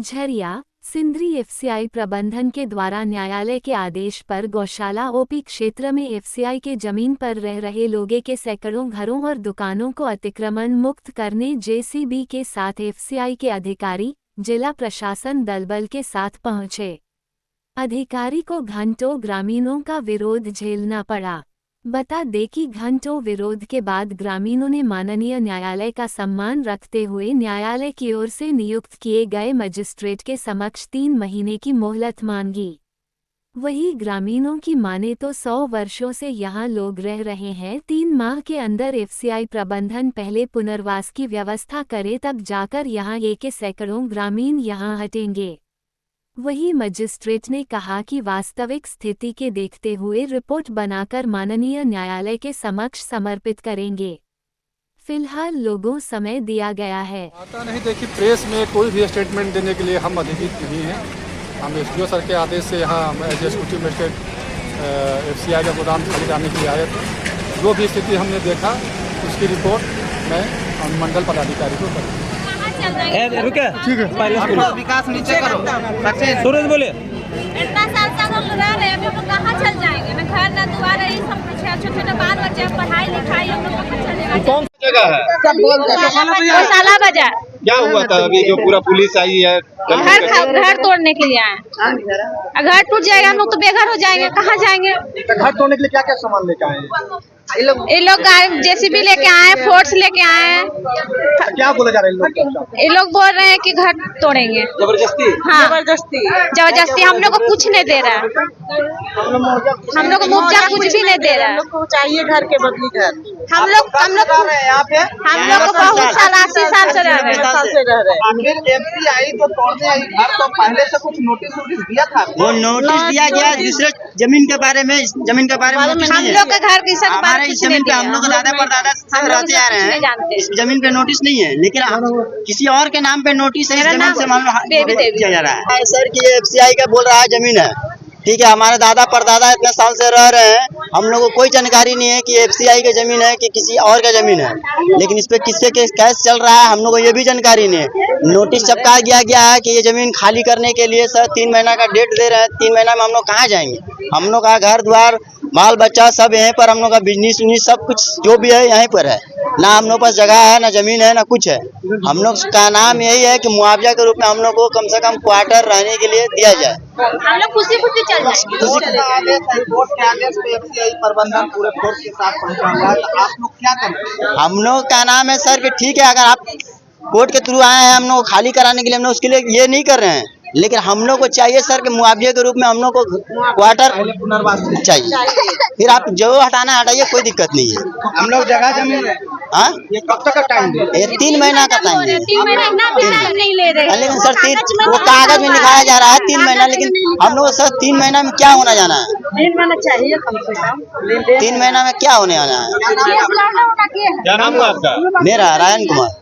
Jharia Sindri FCI प्रबंधन के द्वारा न्यायालय के आदेश पर गौशाला ओपी क्षेत्र में एफसीआई के जमीन पर रह रहे लोगों के सैकड़ों घरों और दुकानों को अतिक्रमण मुक्त करने जेसीबी के साथ एफसीआई के अधिकारी जिला प्रशासन दलबल के साथ पहुंचे। अधिकारी को घंटों ग्रामीणों का विरोध झेलना पड़ा। बता दें कि घंटों विरोध के बाद ग्रामीणों ने माननीय न्यायालय का सम्मान रखते हुए न्यायालय की ओर से नियुक्त किए गए मजिस्ट्रेट के समक्ष 3 महीने की मोहलत मांगी। वहीं ग्रामीणों की माने तो 100 वर्षों से यहां लोग रह रहे हैं। 3 माह के अंदर एफसीआई प्रबंधन पहले पुनर्वास की व्यवस्था करे, तब जाकर यहां के सैकड़ों ग्रामीण यहां हटेंगे। वहीं मजिस्ट्रेट ने कहा कि वास्तविक स्थिति के देखते हुए रिपोर्ट बनाकर माननीय न्यायालय के समक्ष समर्पित करेंगे। फिलहाल लोगों समय दिया गया है। आता नहीं देखिए, प्रेस में कोई भी स्टेटमेंट देने के लिए हम अधिकृत नहीं हैं। हम एसडीओ सर के आदेश से यहाँ एज एग्जीक्यूटिव मजिस्ट्रेट एफसीआई का गोदाम खाली जाने के लिए आए थे। जो भी स्थिति हमने देखा उसकी रिपोर्ट मैं मंडल पदाधिकारी को करूँ। ठीक है, पहले विकास नीचे करो। सूरज बोले इतना साल से हम लोग रह रहे हैं, अभी हम लोग कहाँ चल जाएंगे? ना घर ना द्वार है, सब कुछ है। छोटे-छोटे बाल बच्चे, पढ़ाई लिखाई हम लोग कहाँ चलेगा? कौन सी जगह है? गौशाला बाजार। क्या हुआ था अभी जो पूरा पुलिस आई है? घर तोड़ने के लिए आए। घर टूट जाएगा हम लोग तो बेघर हो जाएंगे, कहाँ जाएंगे? घर तोड़ने के लिए क्या क्या सामान लेके आए हैं? ये लोग जेसीबी लेके आए, फोर्स लेके आए। क्या बोला जा रहा है? ये लोग बोल रहे हैं कि घर तोड़ेंगे जबरदस्ती। हाँ, जबरदस्ती हम लोग को कुछ नहीं दे रहा है। हम लोग को मुआवजा कुछ भी नहीं दे रहा है। चाहिए घर के बदली घर। हम लोग यहाँ पे हम लोग को बहुत साल 80 साल से रह रहे हैं। आखिर एफसीआई जो तोड़ने आई घर तो पहले से कुछ नोटिस दिया था? वो नोटिस दिया गया दूसरे जमीन के बारे में नोटिस हम नहीं लोग है। के घर की सब हमारे इस जमीन पे हम लोग दादा परदादा से रहते आ रहे हैं। इस जमीन पे नोटिस नहीं है, लेकिन किसी और के नाम पे नोटिस है। इस जमीन से मान लो किया जा रहा है सर कि एफसीआई का बोल रहा है जमीन है। ठीक है, हमारे दादा परदादा इतने साल से रह रहे हैं, हम लोगों को कोई जानकारी नहीं है कि एफसीआई की जमीन है कि किसी और का जमीन है। लेकिन इस पे किससे केस चल रहा है हम लोगों को ये भी जानकारी नहीं है। नोटिस चिपका गया है कि ये जमीन खाली करने के लिए सर 3 महीना का डेट दे रहे हैं। 3 महीना में हम लोग कहाँ जाएंगे? हम लोग का घर द्वार बाल बच्चा सब यहीं पर, हम लोग का बिजनेस उजनेस सब कुछ जो भी है यहीं पर है। ना हम लोग पास जगह है, ना जमीन है, ना कुछ है। हम लोग का नाम यही है कि मुआवजा के रूप में हम लोग को कम से कम क्वार्टर रहने के लिए दिया जाए। हम लोग खुशी खुशी चल जाएंगे। कोर्ट के आदेश पे एफसीआई प्रबंधन पूरे फोर्स के साथ पहुंचा हुआ है, तो आप लोग क्या करें? हम लोग का नाम है सर कि ठीक है, अगर आप कोर्ट के थ्रू आए हैं हम लोग खाली कराने के लिए, हम लोग उसके लिए ये नहीं कर रहे हैं। लेकिन हम लोग को चाहिए सर कि मुआवजे के रूप में हम लोग को क्वार्टर पुनर्वास चाहिए। फिर आप जो हटाना हटाइए, कोई दिक्कत नहीं है। हम लोग जगह जमीन है। हाँ, ये कब तक का टाइम दे? ये 3 महीना का टाइम है। 3 महीना भी नहीं ले रहे। लेकिन सर वो कागज में लिखाया जा रहा है 3 महीना, लेकिन हम लोग सर 3 महीना में क्या होना जाना है? 3 महीना चाहिए कम से कम। 3 महीना में क्या होने आना है? क्या नाम है आपका? मेरा रायन कुमार।